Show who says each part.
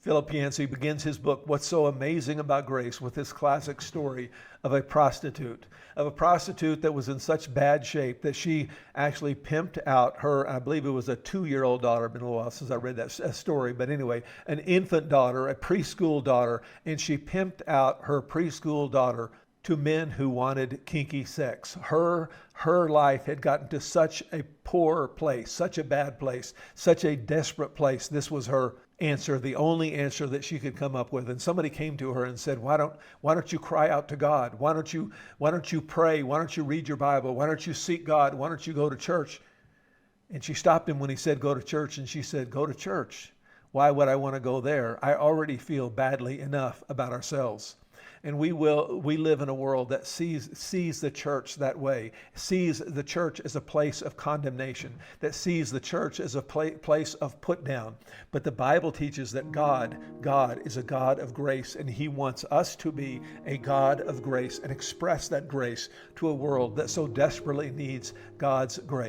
Speaker 1: Philip Yancey begins his book, What's So Amazing About Grace, with this classic story of a prostitute that was in such bad shape that she actually pimped out her, I believe it was a 2-year-old daughter, been a little while since I read that story, but anyway, an infant daughter, a preschool daughter, and she pimped out her preschool daughter to men who wanted kinky sex. Her life had gotten to such a poor place, such a bad place, such a desperate place. This was her answer, the only answer that she could come up with. And somebody came to her and said, why don't you cry out to God? Why don't you pray? Why don't you read your Bible? Why don't you seek God? Why don't you go to church? And she stopped him when he said, go to church. And she said, go to church. Why would I want to go there? I already feel badly enough about ourselves. And we live in a world that sees the church that way, sees the church as a place of condemnation, that sees the church as a place of put down. But the Bible teaches that God is a God of grace, and he wants us to be a God of grace and express that grace to a world that so desperately needs God's grace.